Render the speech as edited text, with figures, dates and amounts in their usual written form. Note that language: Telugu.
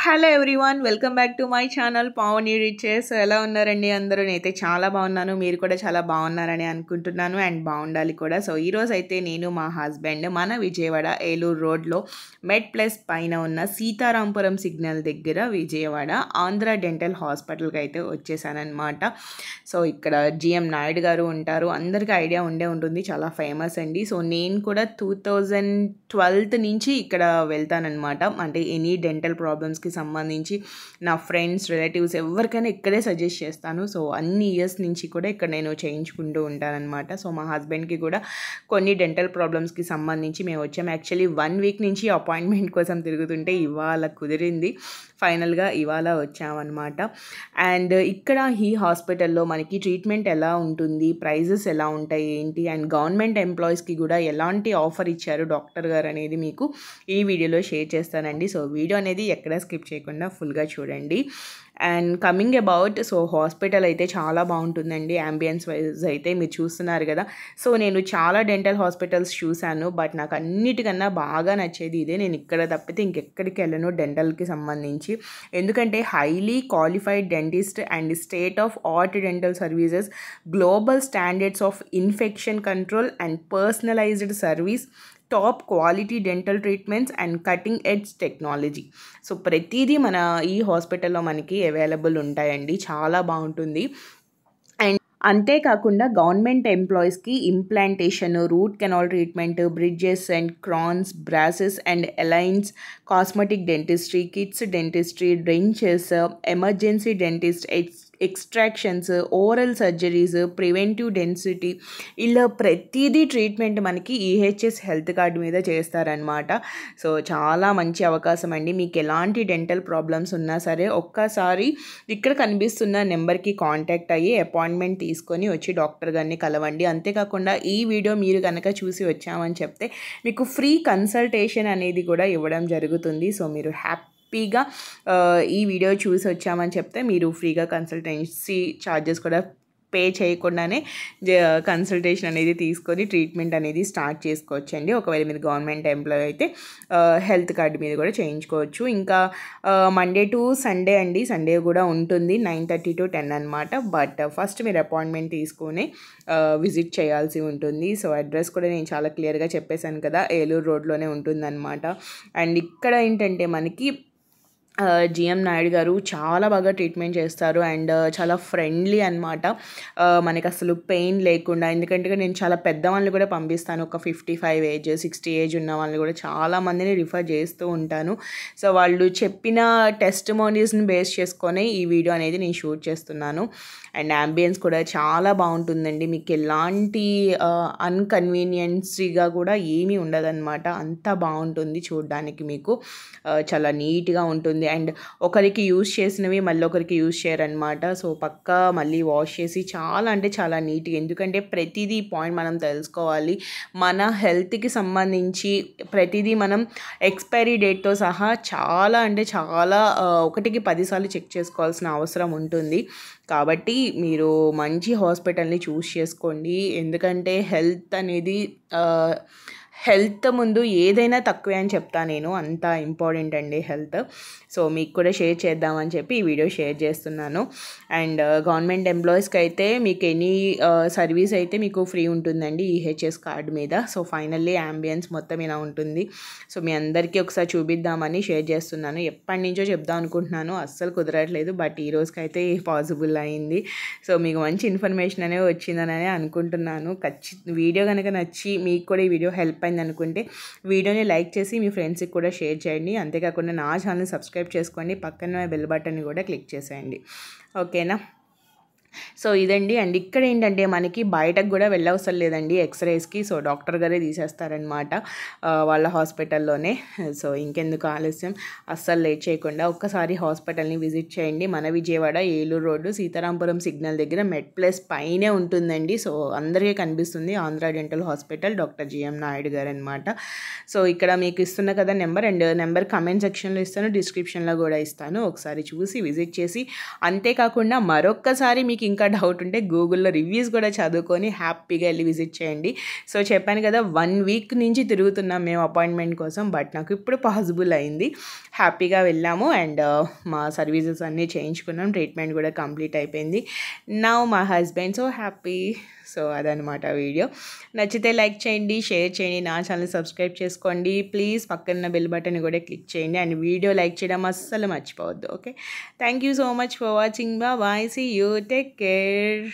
Hello everyone, welcome back to my channel Pavani riches. ఎలా ఉన్నారండి అందరూ? నేనైతే చాలా బాగున్నాను. మీరు కూడా చాలా బాగున్నారని అనుకుంటున్నాను అండ్ బాగుండాలి కూడా. సో ఈరోజు అయితే నేను మా హస్బెండ్ మన విజయవాడ ఏలూరు రోడ్లో మెడ్ ప్లస్ పైన ఉన్న సీతారాంపురం సిగ్నల్ దగ్గర విజయవాడ ఆంధ్ర డెంటల్ హాస్పిటల్కి అయితే వచ్చేసానమాట. సో ఇక్కడ జిఎం నాయుడు గారు ఉంటారు, అందరికీ ఐడియా ఉండే ఉంటుంది, చాలా ఫేమస్ అండి. సో నేను కూడా 2012 నుంచి ఇక్కడ వెళ్తానన్నమాట. అంటే ఎనీ డెంటల్ ప్రాబ్లమ్స్కి సంబంధించి నా ఫ్రెండ్స్ రిలేటివ్స్ ఎవరికైనా ఇక్కడే సజెస్ట్ చేస్తాను. సో అన్ని ఇయర్స్ నుంచి కూడా ఇక్కడ నేను చేయించుకుంటూ ఉంటానన్నమాట. సో మా హస్బెండ్కి కూడా కొన్ని డెంటల్ ప్రాబ్లమ్స్కి సంబంధించి మేము వచ్చాము. యాక్చువల్లీ 1 వీక్ నుంచి అపాయింట్మెంట్ కోసం తిరుగుతుంటే ఇవాళ కుదిరింది, ఫైనల్గా ఇవాళ వచ్చామన్నమాట. అండ్ ఇక్కడ ఈ హాస్పిటల్లో మనకి ట్రీట్మెంట్ ఎలా ఉంటుంది, ప్రైజెస్ ఎలా ఉంటాయి ఏంటి, అండ్ గవర్నమెంట్ ఎంప్లాయీస్కి కూడా ఎలాంటి ఆఫర్ ఇచ్చారు డాక్టర్ గారు అనేది మీకు ఈ వీడియోలో షేర్ చేస్తానండి. సో వీడియో అనేది ఎక్కడ స్కిప్ చేయకుండా ఫుల్గా చూడండి. And coming about, so hospital అయితే చాలా బాగుంటుందండి. అంబియన్స్ వైజ్ అయితే మీరు చూస్తున్నారు కదా. సో నేను చాలా డెంటల్ హాస్పిటల్స్ చూశాను, బట్ నాకు అన్నిటికన్నా బాగా నచ్చేది ఇదే. నేను ఇక్కడ తప్పితే ఇంకెక్కడికి వెళ్ళను డెంటల్కి సంబంధించి, ఎందుకంటే highly qualified dentist and state of art dental services, global standards of infection control and personalised service, top quality dental treatments and cutting edge technology. So ప్రతిదీ మన ఈ హాస్పిటల్లో మనకి అవైలబుల్ ఉంటాయండి, చాలా బాగుంటుంది. అండ్ అంతేకాకుండా గవర్నమెంట్ ఎంప్లాయీస్కి implantation, root canal treatment, bridges and crowns, braces and aligners, cosmetic dentistry, kids dentistry, drenches, emergency dentist, extractions, oral surgeries, preventive density, ఇలా ప్రతిదీ ట్రీట్మెంట్ మనకి ఈహెచ్ఎస్ హెల్త్ కార్డు మీద చేస్తారనమాట. సో చాలా మంచి అవకాశం అండి. మీకు ఎలాంటి డెంటల్ ప్రాబ్లమ్స్ ఉన్నా సరే ఒక్కసారి ఇక్కడ కనిపిస్తున్న నెంబర్కి కాంటాక్ట్ అయ్యి అపాయింట్మెంట్ తీసుకొని వచ్చి డాక్టర్ గారిని కలవండి. అంతేకాకుండా ఈ వీడియో మీరు కనుక చూసి వచ్చామని చెప్తే మీకు ఫ్రీ కన్సల్టేషన్ అనేది కూడా ఇవ్వడం జరుగుతుంది. సో మీరు హ్యాపీగా ఈ వీడియో చూసి వచ్చామని చెప్తే మీరు ఫ్రీగా కన్సల్టెన్సీ ఛార్జెస్ కూడా పే చేయకుండానే కన్సల్టేషన్ అనేది తీసుకొని ట్రీట్మెంట్ అనేది స్టార్ట్ చేసుకోవచ్చండి. ఒకవేళ మీరు గవర్నమెంట్ ఎంప్లాయీ అయితే హెల్త్ కార్డు మీద కూడా చేయించుకోవచ్చు. ఇంకా మండే టు సండే అండి, సండే కూడా ఉంటుంది 9:30 to 10 అనమాట. బట్ ఫస్ట్ మీరు అపాయింట్మెంట్ తీసుకొని విజిట్ చేయాల్సి ఉంటుంది. సో అడ్రస్ కూడా నేను చాలా క్లియర్గా చెప్పేశాను కదా, ఏలూరు రోడ్లోనే ఉంటుందన్నమాట. అండ్ ఇక్కడ ఏంటంటే మనకి జిఎం నాయుడు గారు చాలా బాగా ట్రీట్మెంట్ చేస్తారు అండ్ చాలా ఫ్రెండ్లీ అనమాట. మనకి అసలు పెయిన్ లేకుండా, ఎందుకంటే నేను చాలా పెద్దవాళ్ళని కూడా పంపిస్తాను, ఒక 55 ఏజ్ 60 ఏజ్ ఉన్న వాళ్ళని కూడా చాలామందిని రిఫర్ చేస్తూ ఉంటాను. సో వాళ్ళు చెప్పిన టెస్టిమోనీస్ని బేస్ చేసుకొని ఈ వీడియో అనేది నేను షూట్ చేస్తున్నాను. అండ్ అంబియన్స్ కూడా చాలా బాగుంటుందండి, మీకు ఎలాంటి అన్కన్వీనియన్సీగా కూడా ఏమీ ఉండదన్నమాట. అంత బాగుంటుంది చూడడానికి, మీకు చాలా నీట్గా ఉంటుంది. అండ్ ఒకరికి యూజ్ చేసినవి మళ్ళీ ఒకరికి యూజ్ చేయరనమాట. సో పక్కా మళ్ళీ వాష్ చేసి చాలా అంటే చాలా నీట్గా, ఎందుకంటే ప్రతిదీ పాయింట్ మనం తెలుసుకోవాలి. మన హెల్త్కి సంబంధించి ప్రతిదీ మనం ఎక్స్పైరీ డేట్తో సహా చాలా అంటే చాలా 1కి 10 సార్లు చెక్ చేసుకోవాల్సిన అవసరం ఉంటుంది. కాబట్టి మీరు మంచి హాస్పిటల్ని చూస్ చేసుకోండి, ఎందుకంటే హెల్త్ అనేది హెల్త్ ముందు ఏదైనా తక్కువే అని చెప్తా నేను, అంత ఇంపార్టెంట్ అండి హెల్త్. సో మీకు కూడా షేర్ చేద్దామని చెప్పి ఈ వీడియో షేర్ చేస్తున్నాను. అండ్ గవర్నమెంట్ ఎంప్లాయీస్కి అయితే మీకు ఎనీ సర్వీస్ అయితే మీకు ఫ్రీ ఉంటుందండి ఈహెచ్ఎస్ కార్డు మీద. సో ఫైనల్లీ అంబియన్స్ మొత్తం ఇలా ఉంటుంది. సో మీ అందరికీ ఒకసారి చూపిద్దామని షేర్ చేస్తున్నాను. ఎప్పటి నుంచో చెప్దాం అనుకుంటున్నాను, అస్సలు కుదరట్లేదు, బట్ ఈ రోజుకైతే పాసిబుల్ అయింది. సో మీకు మంచి ఇన్ఫర్మేషన్ అనేది వచ్చిందని అనుకుంటున్నాను. వీడియో కనుక నచ్చి మీకు కూడా ఈ వీడియో హెల్ప్ అనుకుంటే వీడియోని లైక్ చేసి మీ ఫ్రెండ్స్కి కూడా షేర్ చేయండి. అంతేకాకుండా నా ఛానల్ని సబ్స్క్రైబ్ చేసుకోండి, పక్కన బెల్ బటన్ని కూడా క్లిక్ చేసేయండి. ఓకేనా? సో ఇదండి. అండ్ ఇక్కడ ఏంటంటే మనకి బయటకు కూడా వెళ్ళవసరం లేదండి ఎక్స్రేస్కి. సో డాక్టర్ గారే తీసేస్తారనమాట వాళ్ళ హాస్పిటల్లోనే. సో ఇంకెందుకు ఆలస్యం, అస్సలు లేట్ చేయకుండా ఒక్కసారి హాస్పిటల్ని విజిట్ చేయండి. మన విజయవాడ ఏలూరు రోడ్డు సీతారాంపురం సిగ్నల్ దగ్గర మెడ్ ప్లస్ పైనే ఉంటుందండి. సో అందరికీ కనిపిస్తుంది Andhra dental hospital, doctor GM Naidu గారు అనమాట. సో ఇక్కడ మీకు ఇస్తున్న కదా నెంబర్, అండ్ నెంబర్ కమెంట్ సెక్షన్లో ఇస్తాను, డిస్క్రిప్షన్లో కూడా ఇస్తాను. ఒకసారి చూసి విజిట్ చేసి, అంతేకాకుండా మరొక్కసారి మీకు మీకు ఇంకా డౌట్ ఉంటే గూగుల్‌లో రివ్యూస్ కూడా చదువుకొని హ్యాపీగా ఎళ్లి విజిట్ చేయండి. సో, చెప్పాను కదా 1 వీక్ నుంచి తిరుగుతున్నాం మేము అపాయింట్మెంట్ కోసం. బట్ నాకు ఇప్పుడు పాసిబుల్ అయింది. హ్యాపీగా వెళ్ళాము అండ్ మా సర్వీసెస్ అన్నీ చేయించుకున్నాం. ట్రీట్మెంట్ కూడా కంప్లీట్ అయిపోయింది. Now my husband so happy. So, అదనమాట వీడియో. నచ్చితే లైక్ చేయండి, షేర్ చేయండి, నా ఛానల్ సబ్స్క్రైబ్ చేసుకోండి. ప్లీజ్ పక్కన బెల్ బటన్ కూడా క్లిక్ చేయండి అండ్ వీడియో లైక్ చేయడం అస్సలు మర్చిపోవద్దు. Okay, thank you so much for watching. Bye, see you, take care.